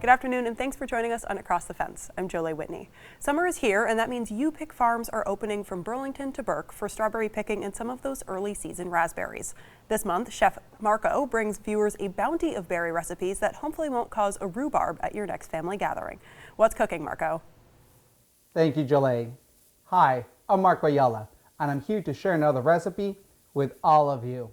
Good afternoon, and thanks for joining us on Across the Fence. I'm Jolie Whitney. Summer is here, and that means You Pick Farms are opening from Burlington to Burke for strawberry picking and some of those early season raspberries. This month, Chef Marco brings viewers a bounty of berry recipes that hopefully won't cause a rhubarb at your next family gathering. What's cooking, Marco? Thank you, Jolie. Hi, I'm Marco Ayala, and I'm here to share another recipe with all of you.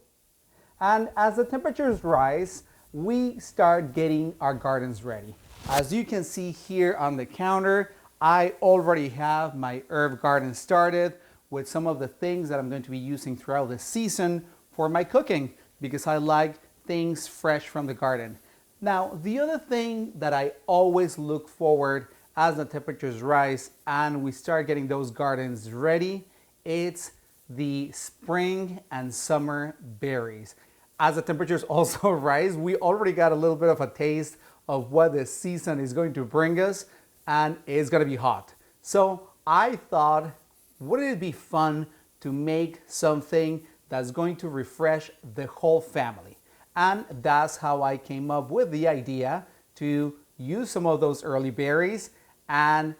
And as the temperatures rise, we start getting our gardens ready. As you can see here on the counter, I already have my herb garden started with some of the things that I'm going to be using throughout the season for my cooking because I like things fresh from the garden. Now, the other thing that I always look forward as the temperatures rise and we start getting those gardens ready, it's the spring and summer berries. As the temperatures also rise, we already got a little bit of a taste of what the season is going to bring us, and it's going to be hot. So I thought, wouldn't it be fun to make something that's going to refresh the whole family? And that's how I came up with the idea to use some of those early berries and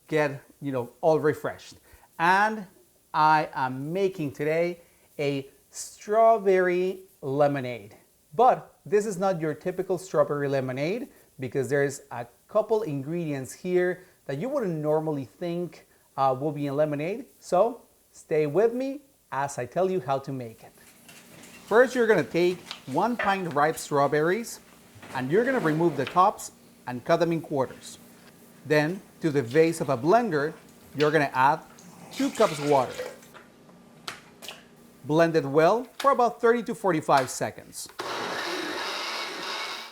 get, all refreshed. And I am making today a strawberry lemonade. But this is not your typical strawberry lemonade because there's a couple ingredients here that you wouldn't normally think will be in lemonade. So stay with me as I tell you how to make it. First, you're going to take 1 pint ripe strawberries and you're going to remove the tops and cut them in quarters. Then to the base of a blender, you're going to add 2 cups water. Blend it well for about 30 to 45 seconds.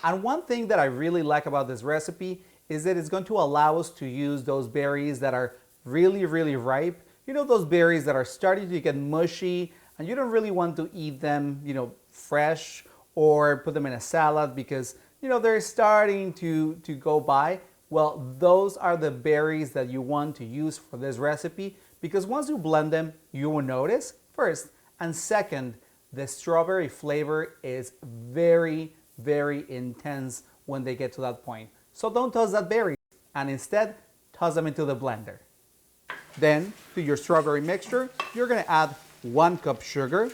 And one thing that I really like about this recipe is that it's going to allow us to use those berries that are really, really ripe. Those berries that are starting to get mushy and you don't really want to eat them, fresh or put them in a salad because, they're starting to go by. Well, those are the berries that you want to use for this recipe because once you blend them, you will notice first, and second, the strawberry flavor is very, very intense when they get to that point. So don't toss that berry and instead toss them into the blender. Then to your strawberry mixture, you're going to add 1 cup sugar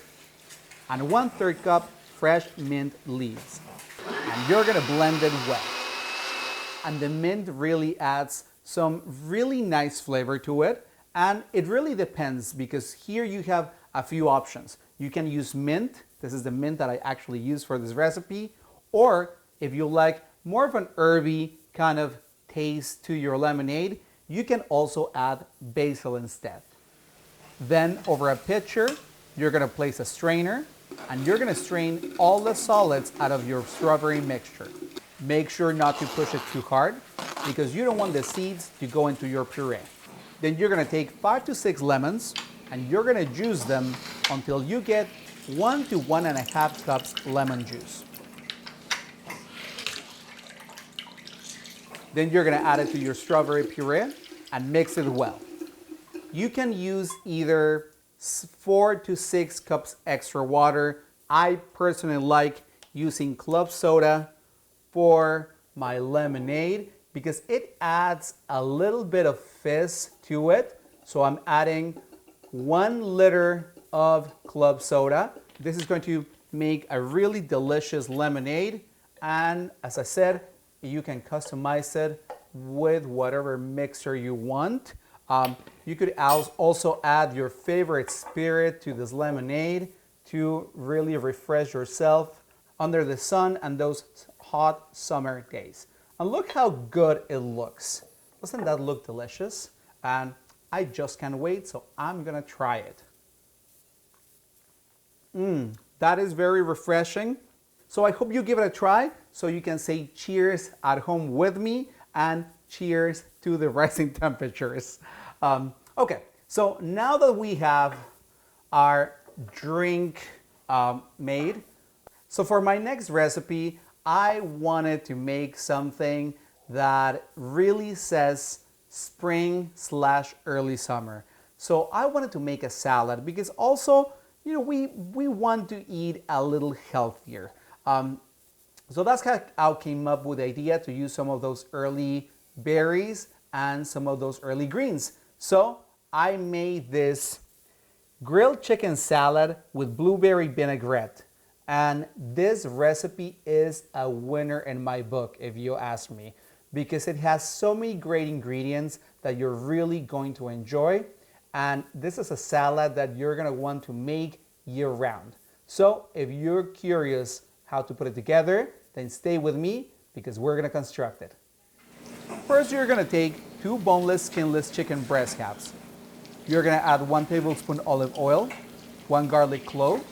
and 1/3 cup fresh mint leaves. And you're going to blend it well. And the mint really adds some really nice flavor to it. And it really depends because here you have a few options. You can use mint. This is the mint that I actually use for this recipe. Or if you like more of an herby kind of taste to your lemonade, you can also add basil instead. Then over a pitcher, you're going to place a strainer and you're going to strain all the solids out of your strawberry mixture. Make sure not to push it too hard because you don't want the seeds to go into your puree. Then you're going to take 5 to 6 lemons and you're going to juice them until you get 1 to 1.5 cups lemon juice. Then you're going to add it to your strawberry puree and mix it well. You can use either 4 to 6 cups extra water. I personally like using club soda for my lemonade because it adds a little bit of fizz to it. So I'm adding 1 liter of club soda. This is going to make a really delicious lemonade. And as I said, you can customize it with whatever mixer you want. You could also add your favorite spirit to this lemonade to really refresh yourself under the sun and those hot summer days. And look how good it looks. Doesn't that look delicious? And I just can't wait, so I'm gonna try it. That is very refreshing. So I hope you give it a try so you can say cheers at home with me and cheers to the rising temperatures. Okay, so now that we have our drink made, so for my next recipe, I wanted to make something that really says spring/early summer. So I wanted to make a salad because also, we want to eat a little healthier. So that's how I came up with the idea to use some of those early berries and some of those early greens. So I made this grilled chicken salad with blueberry vinaigrette. And this recipe is a winner in my book, if you ask me, because it has so many great ingredients that you're really going to enjoy. And this is a salad that you're gonna want to make year round. So if you're curious how to put it together, then stay with me because we're gonna construct it. First, you're gonna take 2 boneless, skinless chicken breast caps. You're gonna add 1 tablespoon olive oil, 1 garlic clove,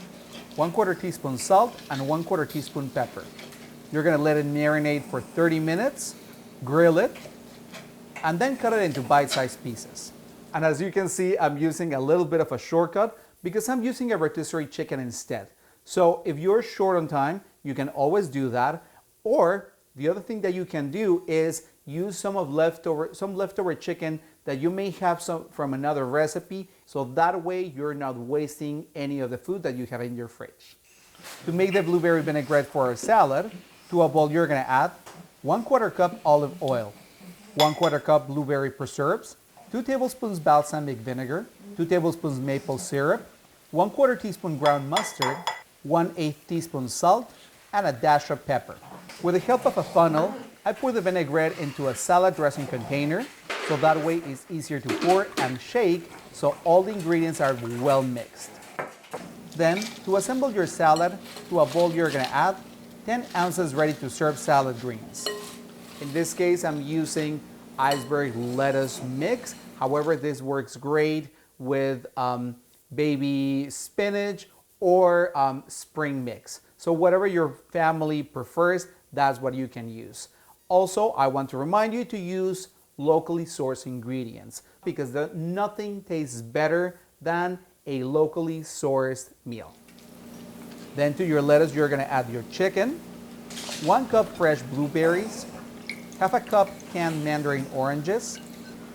1/4 teaspoon salt, and 1/4 teaspoon pepper. You're gonna let it marinate for 30 minutes, grill it, and then cut it into bite-sized pieces. And as you can see, I'm using a little bit of a shortcut because I'm using a rotisserie chicken instead. So if you're short on time, you can always do that. Or the other thing that you can do is use some leftover chicken that you may have some from another recipe. So that way you're not wasting any of the food that you have in your fridge. To make the blueberry vinaigrette for our salad, to a bowl you're gonna add 1/4 cup olive oil, 1/4 cup blueberry preserves, 2 tablespoons balsamic vinegar, 2 tablespoons maple syrup, 1/4 teaspoon ground mustard, 1/8 teaspoon salt, and a dash of pepper. With the help of a funnel, I pour the vinaigrette into a salad dressing container, so that way it's easier to pour and shake so all the ingredients are well mixed. Then, to assemble your salad, to a bowl you're gonna add 10 ounces ready to serve salad greens. In this case, I'm using iceberg lettuce mix. However, this works great with baby spinach or spring mix. So whatever your family prefers, that's what you can use. Also, I want to remind you to use locally sourced ingredients because nothing tastes better than a locally sourced meal. Then to your lettuce, you're gonna add your chicken, 1 cup fresh blueberries, 1/2 cup canned mandarin oranges,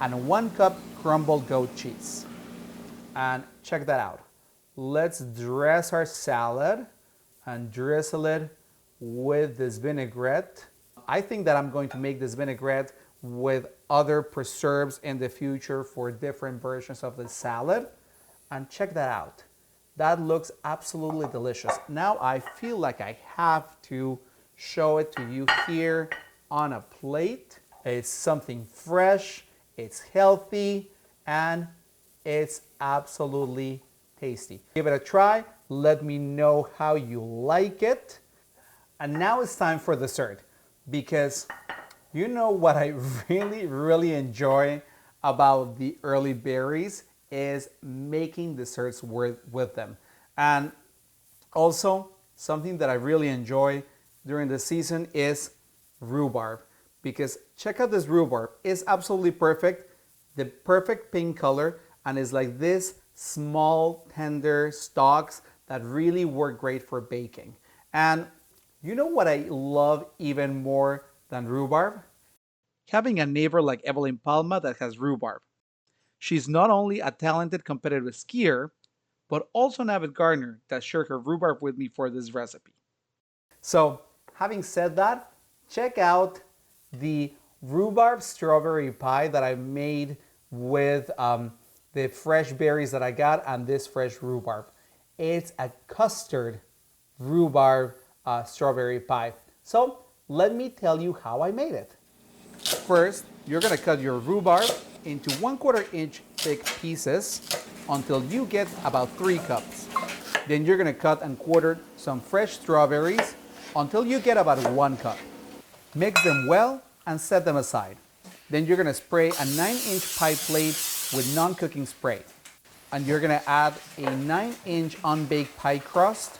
and 1 cup crumbled goat cheese. And check that out. Let's dress our salad and drizzle it with this vinaigrette. I think that I'm going to make this vinaigrette with other preserves in the future for different versions of the salad. And check that out. That looks absolutely delicious. Now I feel like I have to show it to you here on a plate. It's something fresh, it's healthy, and it's absolutely tasty. Give it a try. Let me know how you like it. And now it's time for dessert because you know what I really enjoy about the early berries is making desserts with them. And also something that I really enjoy during the season is rhubarb, because check out this rhubarb. It's absolutely perfect, the perfect pink color, and it's like this small tender stalks that really work great for baking. And you know what I love even more than rhubarb? Having a neighbor like Evelyn Palma that has rhubarb. She's not only a talented competitive skier, but also an avid gardener that shared her rhubarb with me for this recipe. So, having said that, check out the rhubarb strawberry pie that I made with the fresh berries that I got and this fresh rhubarb. It's a custard rhubarb strawberry pie. So, let me tell you how I made it. First, you're gonna cut your rhubarb into 1/4 inch thick pieces until you get about 3 cups. Then you're gonna cut and quarter some fresh strawberries until you get about 1 cup. Mix them well and set them aside. Then you're gonna spray a 9-inch pie plate with non-cooking spray. And you're gonna add a 9-inch unbaked pie crust,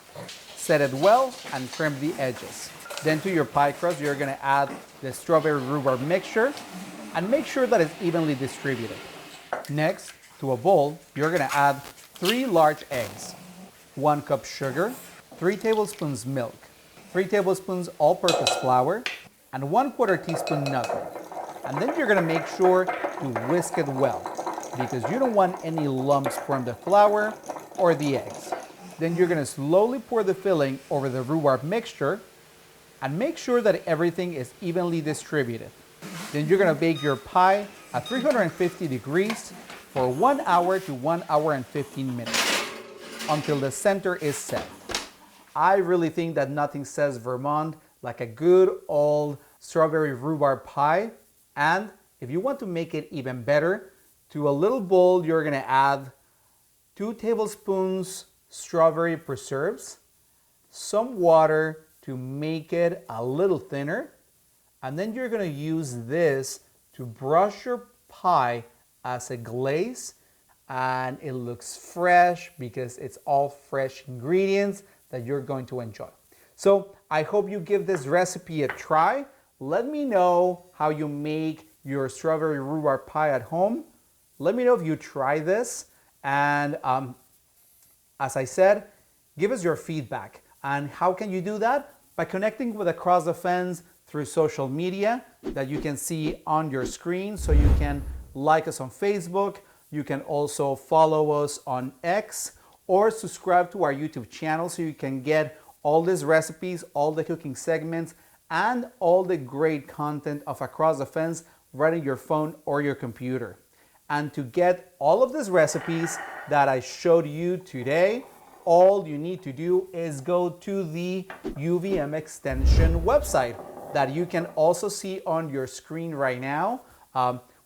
set it well, and trim the edges. Then to your pie crust, you're gonna add the strawberry rhubarb mixture and make sure that it's evenly distributed. Next, to a bowl, you're gonna add 3 large eggs, 1 cup sugar, 3 tablespoons milk, 3 tablespoons all-purpose flour, and 1/4 teaspoon nutmeg. And then you're gonna make sure to whisk it well because you don't want any lumps from the flour or the eggs. Then you're gonna slowly pour the filling over the rhubarb mixture and make sure that everything is evenly distributed. Then you're gonna bake your pie at 350 degrees for 1 hour to 1 hour and 15 minutes until the center is set. I really think that nothing says Vermont like a good old strawberry rhubarb pie. And if you want to make it even better, to a little bowl you're gonna add 2 tablespoons strawberry preserves, some water to make it a little thinner, and then you're gonna use this to brush your pie as a glaze, and it looks fresh because it's all fresh ingredients that you're going to enjoy. So I hope you give this recipe a try. Let me know how you make your strawberry rhubarb pie at home. Let me know if you try this, and as I said, give us your feedback. And how can you do that? By connecting with Across the Fence through social media that you can see on your screen. So you can like us on Facebook, you can also follow us on X, or subscribe to our YouTube channel so you can get all these recipes, all the cooking segments, and all the great content of Across the Fence right on your phone or your computer. And to get all of these recipes that I showed you today, all you need to do is go to the UVM Extension website that you can also see on your screen right now,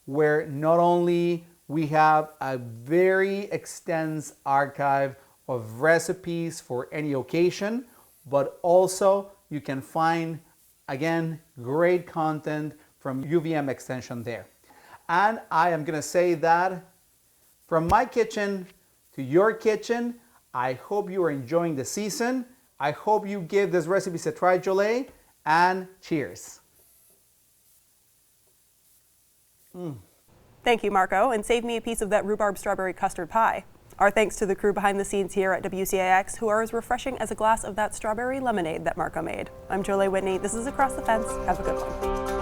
where not only we have a very extensive archive of recipes for any occasion, but also you can find, again, great content from UVM Extension there. And I am gonna say that from my kitchen to your kitchen, I hope you are enjoying the season. I hope you give this recipe a try, Jolie, and cheers. Thank you, Marco, and save me a piece of that rhubarb strawberry custard pie. Our thanks to the crew behind the scenes here at WCIX, who are as refreshing as a glass of that strawberry lemonade that Marco made. I'm Jolie Whitney. This is Across the Fence. Have a good one.